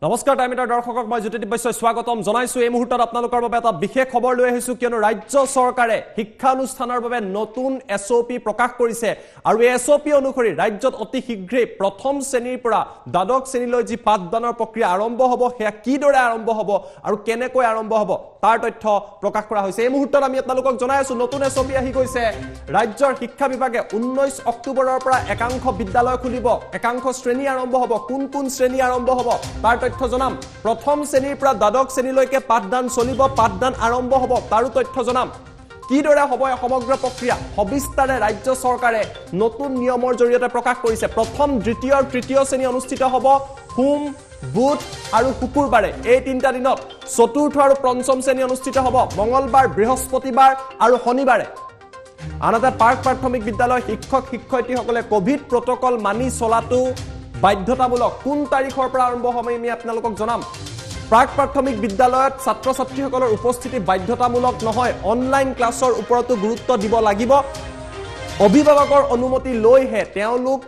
নমস্কাৰ টাইমিটাৰ দৰ্শকক মই জ্যোতি দিব্যই স্বাগতম জনাইছো এই মুহূৰ্তত আপোনালোকৰ বাবে এটা বিশেষ খবৰ লৈ আহিছো কিয়নো ৰাজ্য চৰকাৰে শিক্ষানুষ্ঠানৰ বাবে নতুন এছঅপি প্ৰকাশ কৰিছে আৰু এই এছঅপি অনুসৰি ৰাজ্যত অতি শীঘ্ৰে প্ৰথম শ্ৰেণীৰ পৰা দ্বাদশ শ্ৰেণীলৈ যি পাঠদানৰ প্ৰক্ৰিয়া আৰম্ভ হ'ব হেয়া কিদৰে আৰম্ভ হ'ব আৰু কেনেকৈ আৰম্ভ হ'ব তাৰ তথ্য প্ৰকাশ কৰা হৈছে এই মুহূৰ্তত আমি আপোনালোকক জনাই আছো নতুন এছঅপি আহি গৈছে ৰাজ্যৰ শিক্ষা বিভাগে 19 অক্টোবৰৰ পৰা একাংশ বিদ্যালয় খুলিব একাংশ শ্ৰেণী আৰম্ভ হ'ব কোন শ্ৰেণী আৰম্ভ হ'ব তাৰ তথ্য জনাম প্ৰথম শ্ৰেণীৰ পৰা দ্বাদশ শ্ৰেণীলৈকে পাঠদান চলিব পাঠদান আৰম্ভ হ'ব তাৰো তথ্য জনাম কিদৰে হ'ব এই সমগ্ৰ প্ৰক্ৰিয়া সবিস্তাৰে ৰাজ্য চৰকাৰে নতুন নিয়মৰ জৰিয়তে প্ৰকাশ কৰিছে প্ৰথম দ্বিতীয় আৰু তৃতীয় শ্ৰেণী অনুষ্ঠিত হ'ব সোম বুধ আৰু শুকুৰবাৰে এই তিনিটা দিনত চতুৰ্থ আৰু পঞ্চম শ্ৰেণী অনুষ্ঠিত হ'ব মঙ্গলবাৰ বৃহস্পতিবাৰ আৰু শনিবাৰে আনহাতে পাৰ্ক প্ৰাথমিক বিদ্যালয় শিক্ষক শিক্ষয়িত্ৰীসকলে কোভিড প্ৰটকল মানি চলাটো বাধ্যতামূলক কোন তাৰিখৰ পৰা আৰম্ভ হ'ব আমি আপোনালোকক জনাম প্ৰাক প্ৰাথমিক বিদ্যালয়ত ছাত্ৰ ছাত্ৰীসকলৰ উপস্থিতি বাধ্যতামূলক নহয় অনলাইন ক্লাছৰ ওপৰতো গুৰুত্ব দিব লাগিব অভিভাৱকৰ অনুমতি লৈহে তেওঁলোক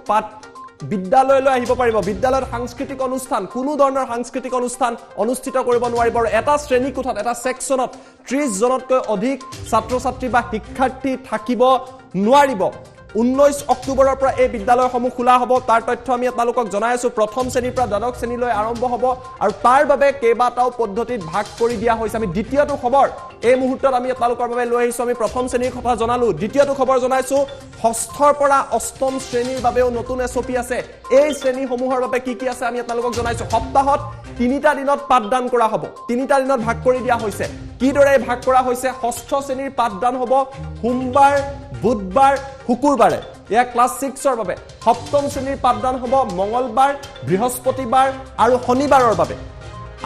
বিদ্যালয়লৈ আহিব পাৰিব বিদ্যালয়ৰ সাংস্কৃতিক অনুষ্ঠান কোনো ধৰণৰ সাংস্কৃতিক অনুষ্ঠান অনুষ্ঠিত কৰিব নোৱাৰিব আৰু এটা শ্ৰেণী কোঠাত এটা সেকশনত 30 জনতকৈ অধিক ছাত্ৰ ছাত্ৰী বা শিক্ষাৰ্থী থাকিব নোৱাৰিব 19 অক্টোবৰৰ পৰা এই বিদ্যালয়সমূহ খোলা হ'ব তাৰ তথ্য আমি আপোনালোকক জনাই আছো প্ৰথম শ্ৰেণীৰ পৰা দ্বাদশ শ্ৰেণীলৈ আৰম্ভ হ'ব আৰু তাৰ বাবে কেইবাটাও পদ্ধতিত ভাগ কৰি দিয়া হৈছে আমি দ্বিতীয়টো খবৰ এই মুহূৰ্তত আমি আপোনালোকৰ বাবে লৈ আহিছো আমি প্ৰথম শ্ৰেণীৰ কথা জনালো দ্বিতীয়টো খবৰ জনাইছো ষষ্ঠৰ পৰা অষ্টম শ্ৰেণীৰ বাবেও নতুন এছঅপি আছে এই শ্ৰেণীসমূহৰ বাবে কি আছে আমি আপোনালোকক জনাইছো সপ্তাহত তিনিটা দিনত পাঠদান কৰা হ'ব তিনিটা দিনত ভাগ কৰি দিয়া হৈছে কিদৰে ভাগ কৰা হৈছে ষষ্ঠ শ্ৰেণীৰ পাঠদান হ'ব সোমবাৰ বুধবাৰ শুকুৰবাৰে ইয়া ক্লাস 6 ৰ বাবে সপ্তম শ্ৰেণীৰ পাঠদান হ'ব মঙ্গলবাৰ বৃহস্পতিবাৰ আৰু শনিবাৰৰ বাবে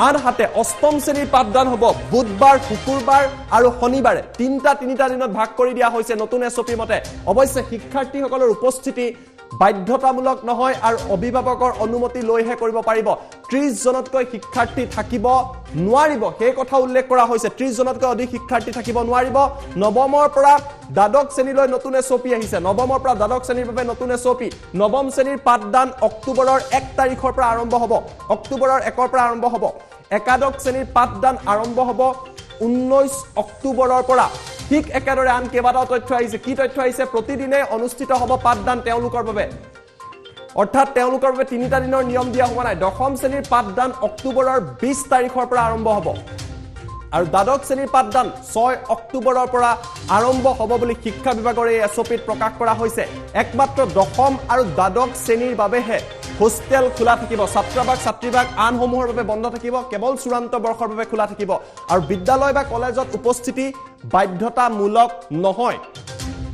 আনহাতে অষ্টম শ্ৰেণীৰ পাঠদান হ'ব বুধবাৰ শুকুৰবাৰ আৰু শনিবাৰে তিনিটা দিনত ভাগ কৰি দিয়া হৈছে নতুন এছঅপি মতে অৱশ্যে শিক্ষাৰ্থীসকলৰ উপস্থিতি বাধ্যতামূলক নহয় আৰু অভিভাৱকৰ অনুমতি লৈহে কৰিব পাৰিব 30 জনতকৈ শিক্ষাৰ্থী থাকিব নোৱাৰিব সেই কথা উল্লেখ কৰা হৈছে 30 জনতকৈ অধিক শিক্ষাৰ্থী থাকিব নোৱাৰিব নৱমৰ পৰা দ্বাদশ শ্ৰেণীলৈ নতুন এছঅপি আহিছে নৱমৰ পৰা দ্বাদশ শ্ৰেণীৰ বাবে নতুন এছঅপি নৱম শ্ৰেণীৰ পাঠদান অক্টোবৰৰ 1 তাৰিখৰ পৰা আৰম্ভ হ'ব অক্টোবৰৰ 1 ৰ পৰা আৰম্ভ হ'ব একাদশ শ্ৰেণীৰ পাঠদান আৰম্ভ হ'ব 19 অক্টোবৰৰ পৰা ঠিক একেদৰে আন কেইবাটাও তথ্য আহিছে কি তথ্য আহিছে প্ৰতিদিনে অনুষ্ঠিত হ'ব পাঠদান তেওঁলোকৰ বাবে অৰ্থাৎ তেওঁলোকৰ বাবে তিনিটা দিনৰ নিয়ম দিয়া হোৱা নাই দশম শ্ৰেণীৰ পাঠদান অক্টোবৰৰ 20 তাৰিখৰ পৰা আৰম্ভ হ'ব আৰু দ্বাদশ শ্ৰেণীৰ পাঠদান 6 অক্টোবৰৰ পৰা আৰম্ভ হ'ব বুলি শিক্ষা বিভাগৰ এই এছঅপিত প্ৰকাশ কৰা হৈছে একমাত্ৰ দশম আৰু দ্বাদশ শ্ৰেণীৰ বাবেহে হোস্টেল খোলা থাকিব ছাত্ৰীবাগ আনসমূহৰ বাবে বন্ধ থাকিব কেৱল চূড়ান্ত বৰ্ষৰ বাবে খোলা থাকিব আৰু বিদ্যালয় বা কলেজত উপস্থিতি বাধ্যতামূলক নহয়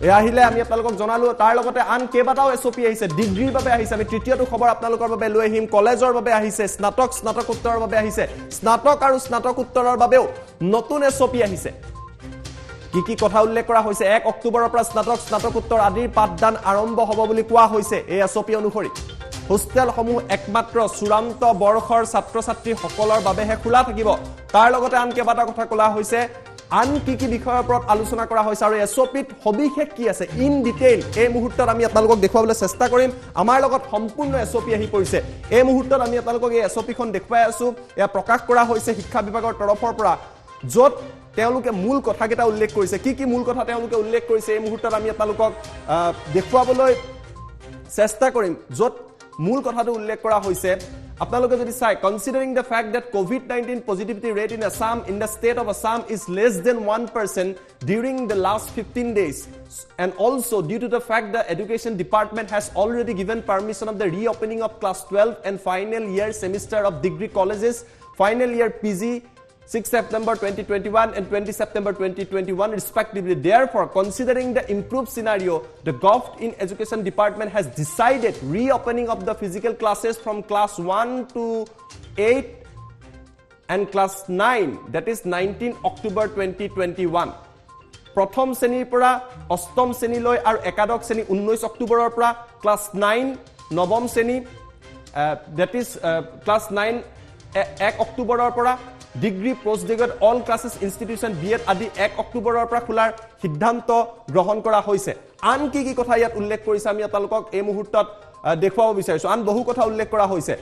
এই আহিলে আমি আপোনালোকক জনালো তাৰ লগতে আন কেইবাটাও এছঅপি আহিছে ডিগ্ৰীৰ বাবে আহিছে আমি তৃতীয়টো খবৰ আপোনালোকৰ বাবে লৈ আহিম কলেজৰ বাবে আহিছে স্নাতকোত্তৰৰ বাবে আহিছে স্নাতক আৰু স্নাতকোত্তৰৰ বাবেও নতুন এছঅপি আহিছে কি কথা উল্লেখ কৰা হৈছে 1 অক্টোবৰৰ পৰা স্নাতকোত্তৰ আদিৰ পাঠদান আৰম্ভ হ'ব বুলি কোৱা হৈছে এই এছঅপি অনুসৰি হোস্টেলসমূহ একমাত্ৰ চূড়ান্ত বৰ্ষৰ ছাত্ৰ ছাত্ৰী সকলৰ বাবেহে খোলা থাকিব তাৰ লগতে আন কেইবাটা কথা কোৱা হৈছে আন কি বিষয়ৰ ওপৰত আলোচনা কৰা হৈছে আৰু এছঅপিত সবিশেষ কি আছে ইন ডিটেইল এই মুহূৰ্তত আমি আপোনালোকক দেখুৱাবলৈ চেষ্টা কৰিম আমাৰ লগত সম্পূৰ্ণ এছঅপি আহি পৰিছে এই মুহূৰ্তত আমি আপোনালোকক এই এছঅপিখন দেখুৱাই আছো এয়া প্ৰকাশ কৰা হৈছে শিক্ষা বিভাগৰ তৰফৰ পৰা য'ত তেওঁলোকে মূল কথাকেইটা উল্লেখ কৰিছে কি মূল কথা তেওঁলোকে উল্লেখ কৰিছে এই মুহূৰ্তত আমি আপোনালোকক দেখুৱাবলৈ চেষ্টা কৰিম য'ত মূল কথাটো উল্লেখ কৰা হৈছে আপোনালোকে যদি চাই considering the fact that COVID-19 positivity rate in Assam in the state of Assam is less than 1% during the last 15 days and also due to the fact the education department has already given permission of the reopening of class 12 and final year semester of degree colleges final year PG 6 September 2021 and 20 September 2021 respectively. Therefore, considering the improved scenario, the Gov in Education Department has decided reopening of the physical classes from class 1 to 8 and class 9, that is 19 October 2021. প্ৰথম শ্ৰেণীৰ পৰা অষ্টম শ্ৰেণীলৈ আৰু একাদশ শ্ৰেণী 19 অক্টোবৰৰ পৰা ক্লাস 9 নৱম শ্ৰেণী that is class 9 1 অক্টোবৰৰ পৰা degree post graduate all classes institution B Ed আদি 1 অক্টোবৰৰ পৰা খোলাৰ সিদ্ধান্ত গ্ৰহণ কৰা হৈছে আন কি কথা ইয়াত উল্লেখ কৰিছে আমি আপোনালোকক এই মুহূৰ্তত দেখুৱাব বিচাৰিছো আন বহু কথা উল্লেখ কৰা হৈছে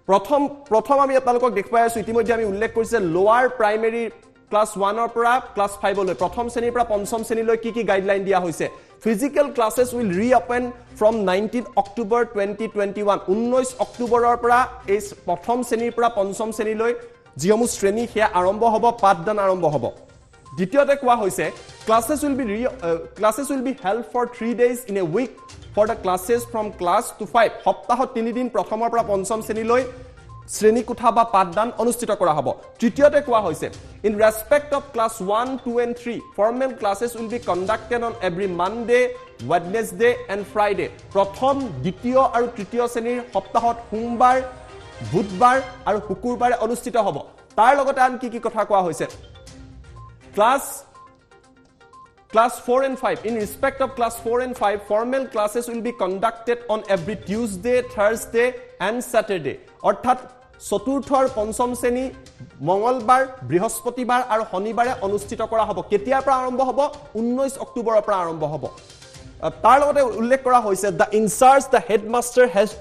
প্ৰথম আমি আপোনালোকক দেখুৱাই আছো ইতিমধ্যে আমি উল্লেখ কৰিছে লোৱাৰ প্ৰাইমেৰী ক্লাছ 1 ৰ পৰা ক্লাছ 5 লৈ প্ৰথম শ্ৰেণীৰ পৰা পঞ্চম শ্ৰেণীলৈ কি গাইডলাইন দিয়া হৈছে Physical classes will reopen from 19 October 2021 19 অক্টোবৰৰ পৰা এই প্ৰথম শ্ৰেণীৰ পৰা পঞ্চম শ্ৰেণীলৈ যিসমূহ শ্ৰেণী সেয়া আৰম্ভ হ'ব পাঠদান আৰম্ভ হ'ব দ্বিতীয়তে কোৱা হৈছে classes will be held for 3 days in a week for the classes from class to 5 সপ্তাহত 3 দিন প্ৰথমৰ পৰা পঞ্চম শ্ৰেণীলৈ শ্ৰেণী কোঠা বা পাঠদান অনুষ্ঠিত কৰা হ'ব তৃতীয়তে কোৱা হৈছে in respect of class 1 2 and 3 formal classes will be conducted on every Monday Wednesday and Friday প্ৰথম দ্বিতীয় আৰু তৃতীয় শ্ৰেণীৰ সপ্তাহত সোমবাৰ বুধবাৰ আৰু শুকুৰবাৰে অনুষ্ঠিত হ'ব তাৰ লগতে আন কি কথা কোৱা হৈছে Class 4 and 5 in respect of class 4 and 5 formal classes will be conducted on every Tuesday Thursday and Saturday অৰ্থাৎ চতুৰ্থ আৰু পঞ্চম শ্ৰেণী মঙ্গলবাৰ বৃহস্পতিবাৰ আৰু শনিবাৰে অনুষ্ঠিত কৰা হ'ব কেতিয়াৰ পৰা আৰম্ভ হ'ব 19 অক্টোবৰৰ পৰা আৰম্ভ হ'ব তাৰ লগতে উল্লেখ কৰা হৈছে the incharge the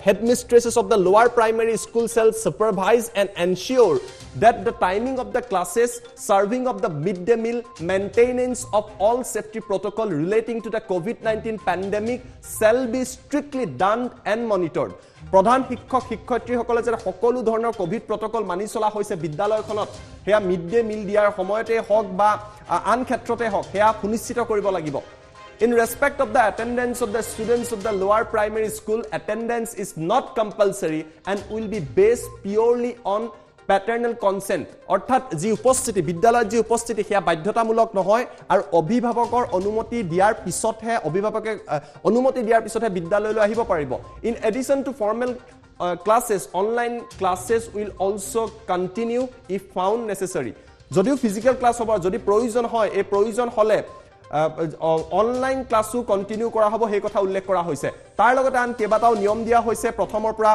headmistresses of the lower primary school shall supervise and ensure that the timing of the classes serving of the midday meal maintenance of all safety protocol relating to the COVID-19 pandemic shall be strictly done and monitored প্ৰধান শিক্ষক শিক্ষয়িত্ৰীসকলে যে সকলো ধৰণৰ Covid protocol মানি চলা হৈছে বিদ্যালয়খনত হেয়া মিডডে মিল দিয়াৰ সময়তে হওক বা আন ক্ষেত্ৰতে হওক হেয়া সুনিশ্চিত কৰিব লাগিব In respect of the attendance of the students of the lower primary school, attendance is not compulsory and will be based purely on paternal consent. অৰ্থাৎ যি উপস্থিতি বিদ্যালয়ত যি উপস্থিতি হেয়া বাধ্যতামূলক নহয় আৰু অভিভাৱকৰ অনুমতি দিয়াৰ পিছতহে অভিভাৱকে অনুমতি দিয়াৰ পিছতহে বিদ্যালয়লৈ আহিব পাৰিব In addition to formal classes, online classes will also continue if found necessary. যদিও ফিজিক্যাল ক্লাছ হ'ব যদি প্ৰয়োজন হয় এই প্ৰয়োজন হলে অনলাইন ক্লাসও কন্টিনিউ কৰা হ'ব সেই কথা উল্লেখ কৰা হৈছে তাৰ লগতে আন কেবাটাও নিয়ম দিয়া হৈছে প্ৰথমৰ পৰা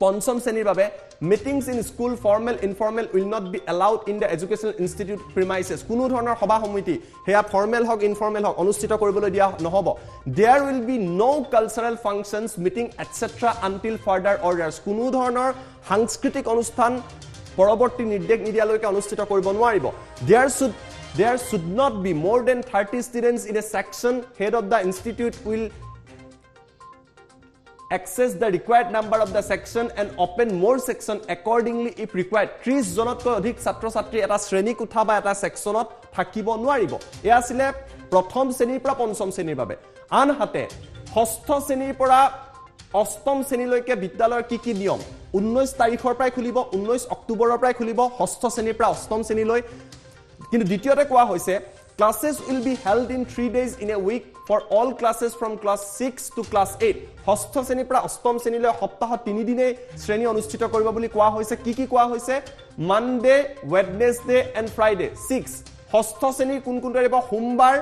পঞ্চম শ্ৰেণীৰ বাবে meetings in school formal informal will not be allowed in the educational institute premises কোনো ধৰণৰ সভা সমিতি হেয়া ফৰ্মেল হক ইনফৰ্মেল হক অনুষ্ঠিত কৰিবলৈ দিয়া নহব there will be no cultural functions meeting etc until further orders কোনো ধৰণৰ সাংস্কৃতিক অনুষ্ঠান পৰৱৰ্তী নিৰ্দেশ নিদিয়ালৈকে অনুষ্ঠিত কৰিব নোৱাৰিব There should not be more than 30 students in a section. Head of the institute will access the required number of the section and open more section accordingly if required. 30 জনতকৈ অধিক ছাত্ৰ ছাত্ৰী এটা শ্ৰেণী কোঠা বা এটা সেকশনত থাকিব নোৱাৰিব এয়া আছিল প্ৰথম শ্ৰেণীৰ পৰা পঞ্চম শ্ৰেণীৰ বাবে আনহাতে ষষ্ঠ শ্ৰেণীৰ পৰা অষ্টম শ্ৰেণীলৈকে বিদ্যালয়ৰ কি নিয়ম 19 তাৰিখৰ পৰা খুলিব 19 অক্টোবৰৰ পৰা খুলিব ষষ্ঠ শ্ৰেণীৰ পৰা অষ্টম শ্ৰেণীলৈ কিন্তু দ্বিতীয়তে কোৱা হৈছে classes will be held in 3 days in a week for all classes from class 6 to class 8 ষষ্ঠ শ্ৰেণীৰ পৰা অষ্টম শ্ৰেণীলৈ সপ্তাহত 3 দিনে শ্ৰেণী অনুষ্ঠিত কৰিব বুলি কোৱা হৈছে কি কোৱা হৈছে Monday Wednesday and Friday 6 ষষ্ঠ শ্ৰেণীৰ কোন তাৰিখ সোমবাৰ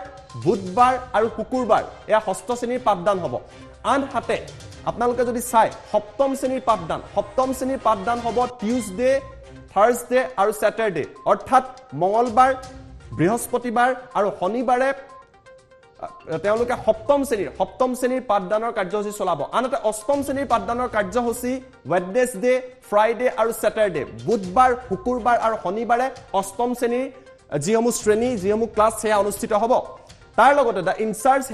বুধবাৰ আৰু শুকুৰবাৰ এয়া ষষ্ঠ শ্ৰেণীৰ পাঠদান হ'ব আনহাতে আপোনালোকে যদি চাই সপ্তম শ্ৰেণীৰ পাঠদান হ'ব টিউজডে Thursday আৰু Saturday অৰ্থাৎ মঙ্গলবাৰ বৃহস্পতিবাৰ আৰু শনিবাৰে তেওঁলোকে সপ্তম শ্ৰেণীৰ পাঠদানৰ কাৰ্যসূচী চলাব আনহাতে অষ্টম শ্ৰেণীৰ পাঠদানৰ কাৰ্যসূচী Wednesday Friday আৰু Saturday বুধবাৰ শুকুৰবাৰ আৰু শনিবাৰে অষ্টম শ্ৰেণীৰ যিসমূহ ক্লাছ হেয়া অনুষ্ঠিত হ'ব তাৰ লগতে the incharge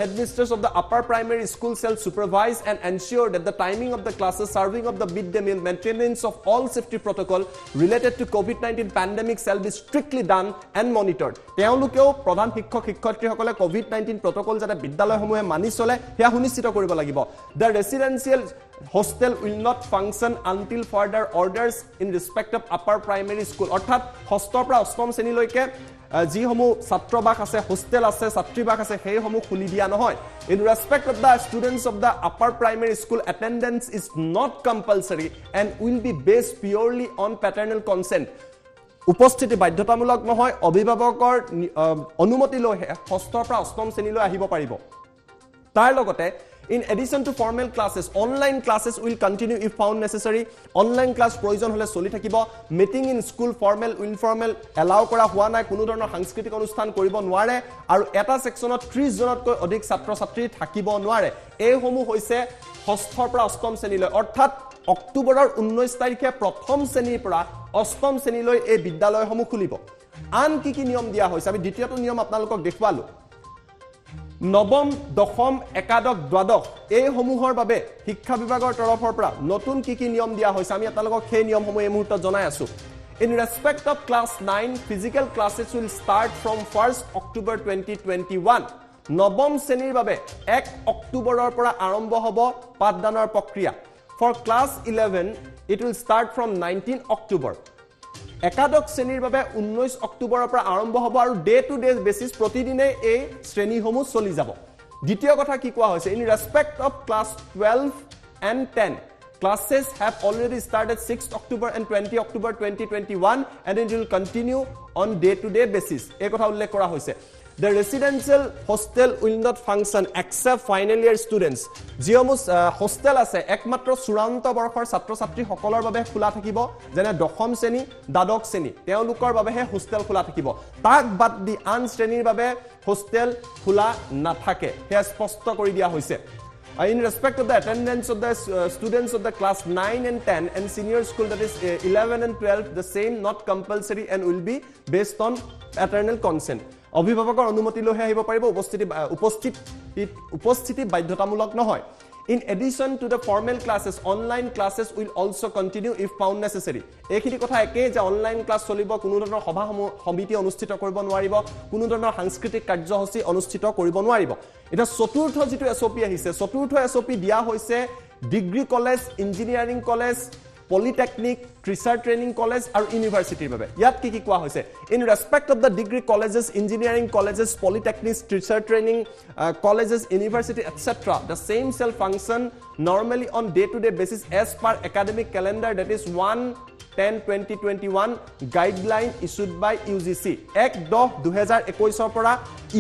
headmistress of the upper primary school shall supervise and ensure that the timing of the classes serving of the midday meal maintenance of all safety protocol related to COVID-19 pandemic shall be strictly done and monitored তেওঁলোকেও প্ৰধান শিক্ষক শিক্ষয়িত্ৰীসকলে COVID-19 protocol যাতে বিদ্যালয়সমূহে মানি চলে হেয়া সুনিশ্চিত কৰিব লাগিব the residential hostel will not function until further orders in respect of upper primary school অৰ্থাৎ ষষ্ঠৰ পৰা অষ্টম শ্ৰেণীলৈকে যিসমূহ ছাত্ৰবাস আছে হোষ্টেল আছে ছাত্ৰীবাস আছে সেইসমূহ খুলি দিয়া নহয় in respect of the students of the upper primary school attendance is not compulsory and will be based purely on paternal consent উপস্থিতি বাধ্যতামূলক নহয় অভিভাৱকৰ অনুমতি লৈ ষষ্ঠৰ পৰা অষ্টম শ্ৰেণীলৈ আহিব পাৰিব তাৰ লগতে In addition to formal classes, online classes will continue if found necessary. Online class provision hole choli thakibo. Meeting in school formal informal allow kora hua nai kono dhoroner sangskritic onusthan koribo nware aru eta sectionot 30 jonotkoi odhik chhatro chhatri thakibo nware. Ei homu hoise ষষ্ঠৰ পৰা অষ্টম শ্ৰেণীলৈ অৰ্থাৎ অক্টোবৰৰ 19 তাৰিখে প্ৰথম শ্ৰেণীৰ পৰা অষ্টম শ্ৰেণীলৈ এই বিদ্যালয়সমূহ খুলিব আন কি নিয়ম দিয়া হৈছে আমি দ্বিতীয়টো নিয়ম আপোনালোকক দেখুৱালো নৱম দশম একাদশ দ্বাদশ এই সমূহৰ বাবে শিক্ষা বিভাগৰ তৰফৰ পৰা নতুন কি নিয়ম দিয়া হৈছে আমি আপোনালোকক সেই নিয়মসমূহ এই মুহূৰ্তত জনাই আছো In respect of class 9, physical classes will start from 1st October 2021. নৱম শ্ৰেণীৰ বাবে 1 অক্টোবৰৰ পৰা আৰম্ভ হ'ব পাঠদানৰ প্ৰক্ৰিয়া For class 11, it will start from 19 October. একাদশ শ্ৰেণীৰ বাবে 19 অক্টোবৰৰ পৰা আৰম্ভ হ'ব আৰু ডে টু ডে বেচিছ প্ৰতিদিনে এই শ্ৰেণীসমূহ চলি যাব দ্বিতীয় কথা কি কোৱা হৈছে In respect of class 12 and 10, classes have already started 6th October and 20 October 2021 and it will continue on day-to-day basis. এই কথা উল্লেখ কৰা হৈছে The residential hostel will not function except final year students. যিসমূহ হোষ্টেল আছে একমাত্ৰ চূড়ান্ত বৰ্ষৰ ছাত্ৰ-ছাত্ৰী সকলৰ বাবে খোলা থাকিব যেনে দশম শ্ৰেণী দ্বাদশ শ্ৰেণী তেওঁলোকৰ বাবেহে হোষ্টেল খোলা থাকিব তাক বাদ দি আন শ্ৰেণীৰ বাবে হোষ্টেল খোলা নাথাকে হেয়া স্পষ্ট কৰি দিয়া হৈছে In respect of the attendance of the students of the class 9 and 10 and senior school that is 11 and 12 the same not compulsory and will be based on paternal consent অভিভাৱকৰ অনুমতি লৈ আহিব পাৰিব উপস্থিতি বাধ্যতামূলক নহয় In addition to the formal classes, online classes will also continue if found necessary. এইখিনি কথা একেই যে অনলাইন ক্লাছ চলিব কোনো ধৰণৰ সভা সমিতি অনুষ্ঠিত কৰিব নোৱাৰিব কোনো ধৰণৰ সাংস্কৃতিক কাৰ্যসূচী অনুষ্ঠিত কৰিব নোৱাৰিব এটা চতুৰ্থ যেটো এছঅপি আহিছে চতুৰ্থ এছঅপি দিয়া হৈছে degree college engineering college Polytechnic, Research Training College আৰু University বাবে ইয়াত কি কোৱা হৈছে In respect of the degree colleges, engineering colleges, polytechnics, research training colleges, university, etc. The same shall function normally on day-to-day basis as per academic calendar that is 1-10-2021 guideline issued by UGC 1-10-2021 পৰা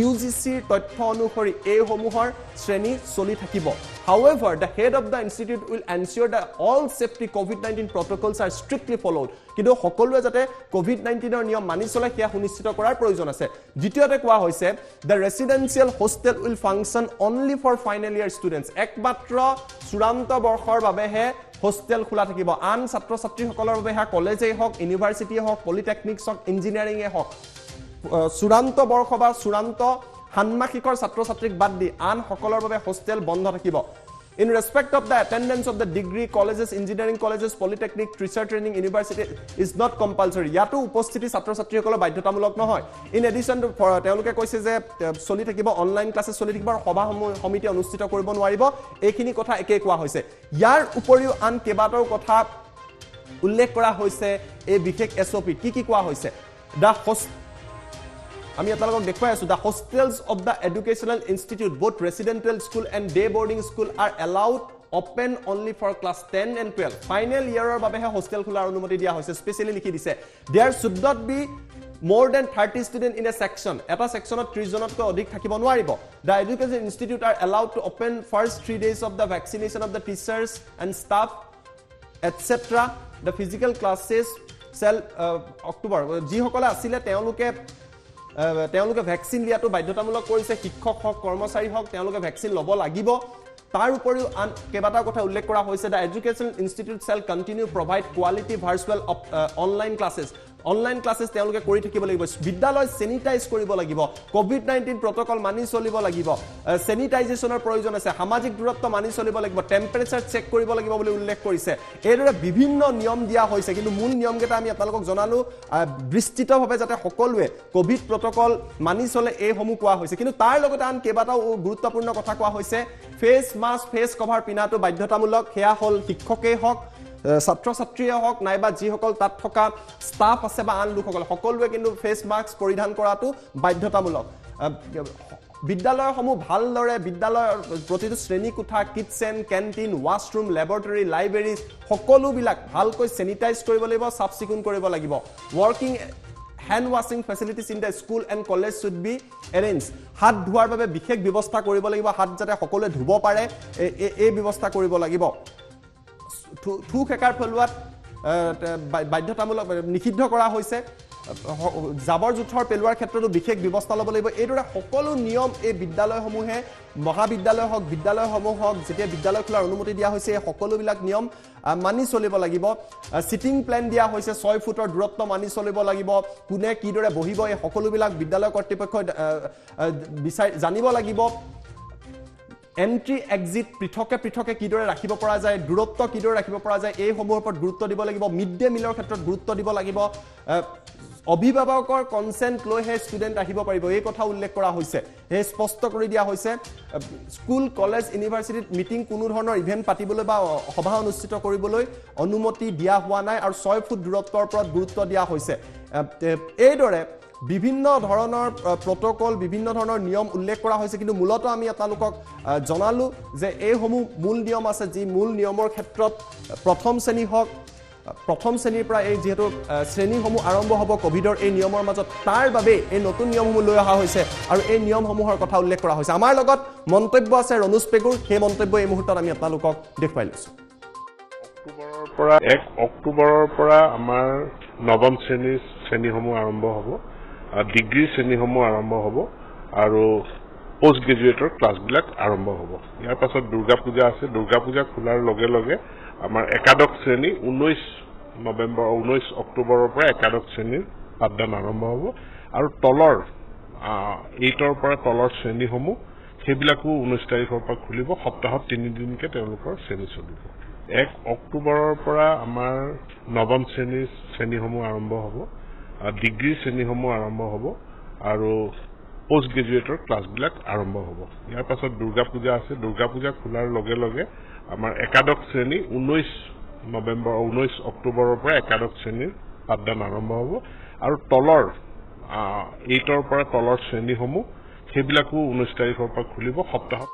UGC তথ্য অনুসৰি এই সমূহৰ শ্ৰেণী চলি থাকিব However, the head of the institute will ensure that all safety COVID-19 protocols are strictly followed. কিন্তু সকলোৱে যাতে COVID-19 ৰ নিয়ম মানি চলে সেয়া সুনিশ্চিত কৰাৰ প্ৰয়োজন আছে দ্বিতীয়তে কোৱা হৈছে the residential hostel will function only for final year students একমাত্ৰ চূড়ান্ত বৰ্ষৰ বাবেহে হোষ্টেল খোলা থাকিব আন ছাত্ৰ-ছাত্ৰী সকলৰ বাবে হা কলেজেই হওক ইউনিভাৰ্চিটি হওক পলিটেকনিক্স হওক ইঞ্জিনিয়াৰিং এ হওক চূড়ান্ত বৰ্ষ বা চূড়ান্ত হানমাখিকৰ ছাত্ৰ-ছাত্ৰীক বাদ দি আন সকলৰ বাবে হোষ্টেল বন্ধ থাকিব In respect of the attendance of the degree colleges, engineering colleges, polytechnic, research training, university is not compulsory. ইয়াতো উপস্থিতি ছাত্ৰ-ছাত্ৰীসকলৰ বাধ্যতামূলক নহয় In addition to তেওঁলোকে কৈছে যে চলি থাকিব অনলাইন ক্লাছেছ চলি থাকিব সভা সমিতি অনুষ্ঠিত কৰিব নোৱাৰিব এইখিনি কথা একে কোৱা হৈছে ইয়াৰ উপৰিও আন কেইবাটাও কথা উল্লেখ কৰা হৈছে এই বিশেষ এছঅপি কি কোৱা হৈছে আমি আপোনালোকক দেখুৱাই আছো the hostels of the educational institute both residential school and day boarding school are allowed open only for class 10 and 12 final year ৰ বাবে হোষ্টেল খোলাৰ অনুমতি দিয়া হৈছে স্পেশালি লিখি দিছে there should not be more than 30 students in a section এটা সেকশনত 30 জনতকৈ অধিক থাকিব নোৱাৰিব the education institute are allowed to open first 3 days of the vaccination of the teachers and staff etc the physical classes shall October যি সকলে আছিল তেওঁলোকে vaccine লিয়াটো বাধ্যতামূলক কৰিছে শিক্ষক হওক কৰ্মচাৰী হওক তেওঁলোকে ভ্যাকচিন ল'ব লাগিব তাৰ উপৰিও আন কেইবাটা কথা উল্লেখ কৰা হৈছে the educational institute shall continue provide quality virtual online classes online classes তেওঁলোকে কৰি থাকিব লাগিব বিদ্যালয় স্যানিটাইজ কৰিব লাগিব কোভিড-19 প্ৰটোকল মানি চলিব লাগিব স্যানিটাইজেশনৰ প্ৰয়োজন আছে সামাজিক দূৰত্ব মানি চলিব লাগিব টেম্পাৰেচাৰ চেক কৰিব লাগিব বুলি উল্লেখ কৰিছে এইদৰে বিভিন্ন নিয়ম দিয়া হৈছে কিন্তু মূল নিয়মকেইটা আমি আপোনালোকক জনালো বিস্তৃতভাৱে যাতে সকলোৱে কোভিড প্ৰটোকল মানি চলে এই সমূহ কোৱা হৈছে কিন্তু তাৰ লগতে আন কেইবাটাও গুৰুত্বপূৰ্ণ কথা কোৱা হৈছে ফেস মাস্ক ফেস কভাৰ পিনাটো বাধ্যতামূলক হেয়া হল শিক্ষকেই হওক ছাত্ৰ-ছাত্ৰীয়ে হওক নাইবা যিসকল তাত থকা ষ্টাফ আছে বা আন লোকসকল সকলোৱে কিন্তু ফেস মাস্ক পৰিধান কৰাটো বাধ্যতামূলক বিদ্যালয়সমূহ ভালদৰে বিদ্যালয়ৰ প্ৰতিটো শ্ৰেণী কোঠা কিটচেন কেন্টিন ওয়াশৰুম ল্যাবৰেটৰী লাইব্ৰেৰী সকলোবিলাক ভালকৈ স্যানিটাইজ কৰিব লাগিব সাফ চিকুণ কৰিব লাগিব working hand washing facilities in the school and college should be arranged হাত ধোৱাৰ বাবে বিশেষ ব্যৱস্থা কৰিব লাগিব হাত যাতে সকলোৱে ধুব পাৰে এই ব্যৱস্থা কৰিব লাগিব থুক হেকাৰ ফলোৱাত বাধ্যতামূলক নিষিদ্ধ কৰা হৈছে জাবৰ জোথৰ পেলোৱাৰ ক্ষেত্ৰতো বিশেষ ব্যৱস্থা ল'ব লাগিব এইদৰে সকলো নিয়ম এই বিদ্যালয়সমূহে মহাবিদ্যালয় হওক বিদ্যালয়সমূহ হওক যেতিয়া বিদ্যালয় খোলাৰ অনুমতি দিয়া হৈছে এই সকলোবিলাক নিয়ম মানি চলিব লাগিব সিটিং প্লেন দিয়া হৈছে 6 ফুটৰ দূৰত্ব মানি চলিব লাগিব কোনে কিদৰে বহিব এই সকলোবিলাক বিদ্যালয় কৰ্তৃপক্ষই জানিব লাগিব এন্ট্ৰি এক্সিট পৃথকে কিদৰে ৰাখিব পৰা যায় দূৰত্ব কিদৰে ৰাখিব পৰা যায় এই সমূহৰ ওপৰত গুৰুত্ব দিব লাগিব মিড ডে মিলৰ ক্ষেত্ৰত গুৰুত্ব দিব লাগিব অভিভাৱকৰ কনসেন্ট লৈ হে ষ্টুডেন্ট আহিব পাৰিব এই কথা উল্লেখ কৰা হৈছে হে স্পষ্ট কৰি দিয়া হৈছে স্কুল কলেজ ইউনিভাৰ্চিটিত মিটিং কোনো ধৰণৰ ইভেন্ট পাতিবলৈ বা সভা অনুষ্ঠিত কৰিবলৈ অনুমতি দিয়া হোৱা নাই আৰু 6 ফুট দূৰত্বৰ ওপৰত গুৰুত্ব দিয়া হৈছে এইদৰে বিভিন্ন ধৰণৰ প্ৰটোকল বিভিন্ন ধৰণৰ নিয়ম উল্লেখ কৰা হৈছে কিন্তু মূলত আমি আপোনালোকক জনালো যে এই সমূহ মূল নিয়ম আছে যি মূল নিয়মৰ ক্ষেত্ৰত প্ৰথম শ্ৰেণী হওক প্ৰথম শ্ৰেণীৰ পৰা এই যেহেতু শ্ৰেণীসমূহ আৰম্ভ হ'ব কোভিডৰ এই নিয়মৰ মাজত তাৰ বাবে এই নতুন নিয়মসমূহ লৈ অহা হৈছে আৰু এই নিয়মসমূহৰ কথা উল্লেখ কৰা হৈছে আমাৰ লগত মন্তব্য আছে ৰনুজ পেগুৰ সেই মন্তব্য এই মুহূৰ্তত আমি আপোনালোকক দেখুৱাই লৈছো পৰা 1 অক্টোবৰৰ পৰা আমাৰ নৱম শ্ৰেণীসমূহ আৰম্ভ হ'ব ডিগ্ৰী শ্ৰেণীসমূহ আৰম্ভ হ'ব আৰু পোষ্ট গ্ৰেজুৱেটৰ ক্লাছবিলাক আৰম্ভ হ'ব ইয়াৰ পাছত দুৰ্গা পূজা আছে দুৰ্গা পূজা খোলাৰ লগে লগে আমাৰ একাদশ শ্ৰেণী 19 অক্টোবৰৰ পৰা একাদশ শ্ৰেণীৰ পাঠদান আৰম্ভ হ'ব আৰু তলৰ 8ৰ পৰা তলৰ শ্ৰেণীসমূহ সেইবিলাকো 19 তাৰিখৰ পৰা খুলিব সপ্তাহত 3 দিনকৈ তেওঁলোকৰ শ্ৰেণী চলিব 1 অক্টোবৰৰ পৰা আমাৰ নৱম শ্ৰেণীসমূহ আৰম্ভ হ'ব ডিগ্ৰী শ্ৰেণীসমূহ আৰম্ভ হ'ব আৰু পোষ্ট গ্ৰেজুৱেটৰ ক্লাছবিলাক আৰম্ভ হ'ব ইয়াৰ পাছত দুৰ্গা পূজা আছে দুৰ্গা পূজা খোলাৰ লগে লগে আমাৰ একাদশ শ্ৰেণী 19 অক্টোবৰৰ পৰা একাদশ শ্ৰেণীৰ পাঠদান আৰম্ভ হ'ব আৰু তলৰ 8ৰ পৰা তলৰ শ্ৰেণীসমূহ সেইবিলাকো 19 তাৰিখৰ পৰা খুলিব সপ্তাহত